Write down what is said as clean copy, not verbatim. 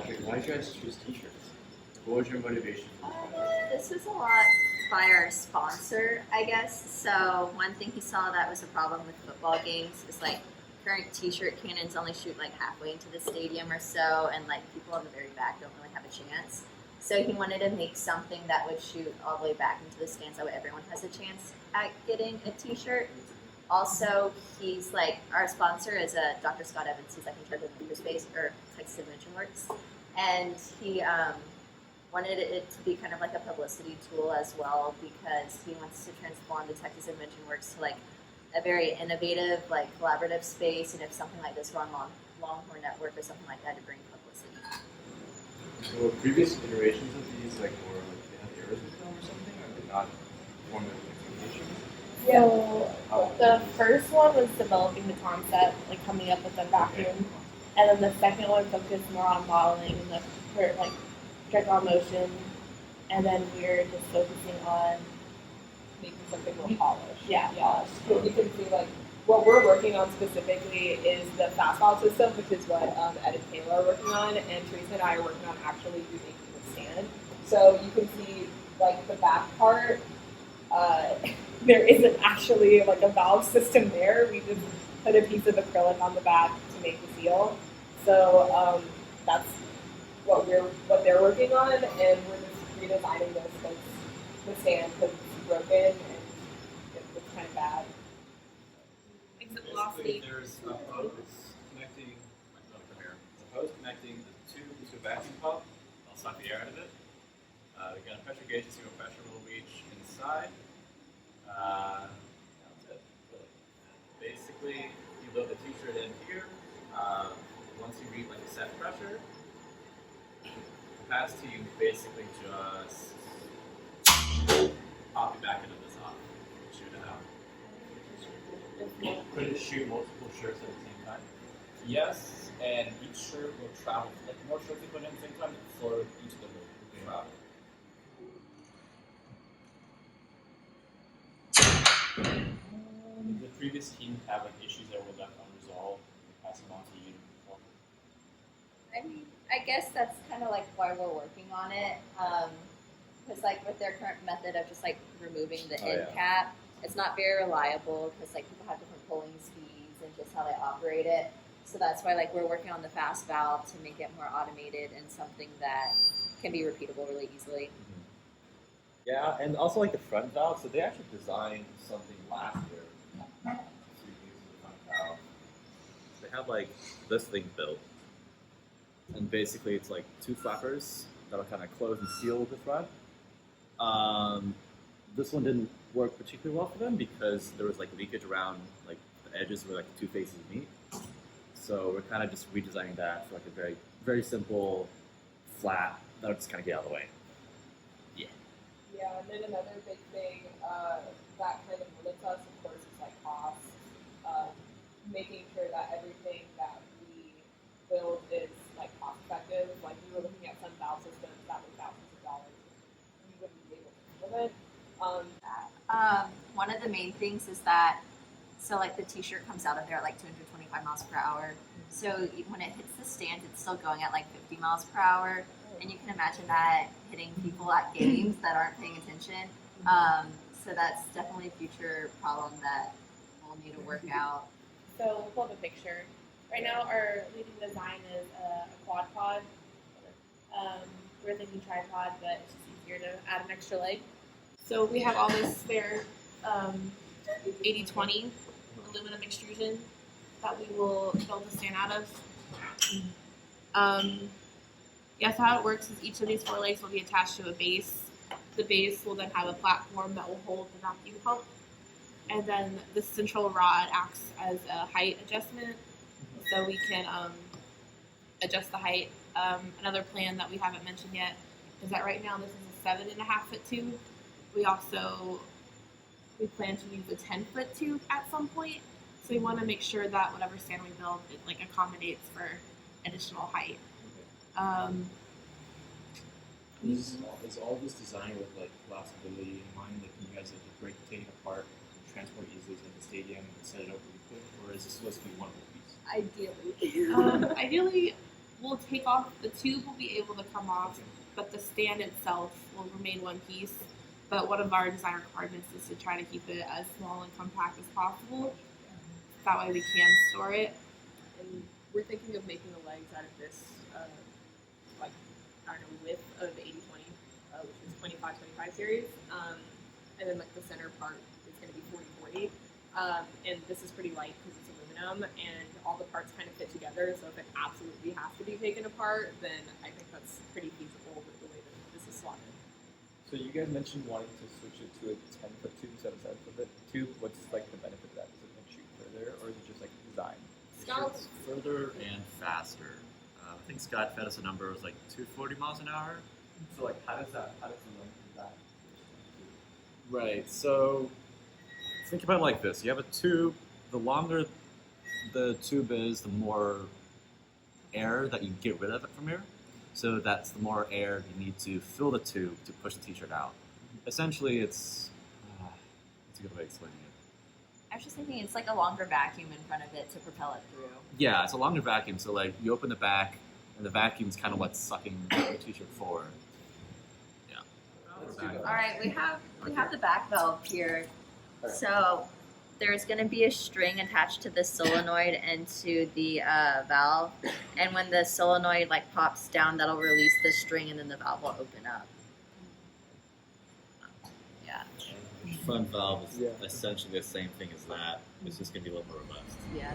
project, why did you guys choose t-shirts? What was your motivation? This was a lot by our sponsor, I guess. So one thing he saw that was a problem with football games is like current t-shirt cannons only shoot like halfway into the stadium or so, and like people in the very back don't really have a chance. So he wanted to make something that would shoot all the way back into the stands, that way everyone has a chance at getting a t-shirt. Also, he's like, our sponsor is Dr. Scott Evans. He's like in charge of Makerspace or Texas Invention Works, and he wanted it to be kind of like a publicity tool as well, because he wants to transform the Texas Invention Works to like a very innovative, like collaborative space, and if something like this were on Longhorn Network or something like that, to bring publicity. So were previous iterations of these like more like they had errors with them or something, or did not form the expectations? So the first one was developing the concept, like coming up with the vacuum, and then the second one focused more on modeling and the like projectile motion, and then we're just focusing on making something more polished. polished. So you can see like what we're working on specifically is the fast file system, which is what Ed and Taylor are working on, and Teresa and I are working on actually making the stand. So you can see like the back part. There isn't actually like a valve system there. We just put a piece of acrylic on the back to make the seal. So that's what they're working on, and we're just redesigning this because the stand because it's broken and it looks kind of bad. Exit Basically, velocity. there's a hose connecting. There's a hose connecting the tube to a vacuum pump. I'll suck the air out of it. We've got a pressure gauge to see what pressure will reach inside. That's it. Really. Basically, you load the t-shirt in here. Once you read like a set pressure, capacity, you basically just pop it back into this off, shoot it out. Could it shoot multiple shirts at the same time? Yes, and each shirt will travel. Like the more shirts you put in at the same time, the slower each of them will travel. Did the previous team have like issues that were left unresolved and pass them on to you before? I mean, I guess that's kind of like why we're working on it. Because like with their current method of just like removing the end cap, it's not very reliable because like people have different pulling speeds and just how they operate it. So that's why like we're working on the fast valve to make it more automated and something that can be repeatable really easily. Yeah, and also like the front valve. So they actually designed something last year to use the front valve. They have like this thing built, and basically it's like two flappers that'll kind of close and seal the front. This one didn't work particularly well for them because there was like leakage around like the edges where like the two faces meet. So we're kind of just redesigning that for like a very, very simple flat that'll just kind of get out of the way. Yeah, and then another big thing that kind of limits us, of course, is like cost. Making sure that everything that we build is like cost effective. Like we were looking at some valve systems that were thousands of dollars. We wouldn't be able to deal with it. One of the main things is that, so like the t-shirt comes out of there at like 225 miles per hour. So when it hits the stands, it's still going at like 50 miles per hour. And you can imagine that hitting people at games that aren't paying attention. So that's definitely a future problem that we'll need to work out. So we'll pull up a picture. Right now, our leading design is a quad pod. We're thinking tripod, but it's just easier to add an extra leg. So we have all this spare 80/20 aluminum extrusion that we will build the stand out of. Yes, how it works is each of these four legs will be attached to a base. The base will then have a platform that will hold the vacuum pump. And then the central rod acts as a height adjustment, so we can adjust the height. Another plan that we haven't mentioned yet is that right now this is a 7.5-foot tube. We plan to use a 10-foot tube at some point. So we want to make sure that whatever stand we build, it like accommodates for additional height. Is all this designed with like collapsibility in mind? Like, can you guys like take it apart, and transport easily to the stadium, and set it up really quick, or is this supposed to be one whole piece? Ideally. Ideally, we'll take off, the tube will be able to come off, but the stand itself will remain one piece. But one of our design requirements is to try to keep it as small and compact as possible. That way we can store it. And we're thinking of making the legs out of this, like, I don't know, width of 80/20, which is 25/25 series. And then like the center part is going to be 40/40. And this is pretty light because it's aluminum, and all the parts kind of fit together. So if it absolutely has to be taken apart, then I think that's pretty feasible with the way that this is slotted. So you guys mentioned wanting to switch it to a 10-foot tube instead of a 7-foot tube. What's like the benefit of that? Is it like shoot further, or is it just like design? Scott, Further and faster. I think Scott fed us a number. It was like 240 miles an hour. So like, how does the length of that? Right. So think about it like this: you have a tube. The longer the tube is, the more air that you get rid of it from here. So that's the more air you need to fill the tube to push the t-shirt out. Essentially, it's a good way of explaining it. I was just thinking it's like a longer vacuum in front of it to propel it through. Yeah, it's a longer vacuum. So like you open the back, and the vacuum's kind of what's sucking the t-shirt forward. Yeah. All right, we have the back valve here. So there's going to be a string attached to the solenoid and to the valve, and when the solenoid like pops down, that'll release the string, and then the valve will open up. Yeah. Front valve is Yeah. essentially the same thing as that. It's just going to be a little more robust. Yeah.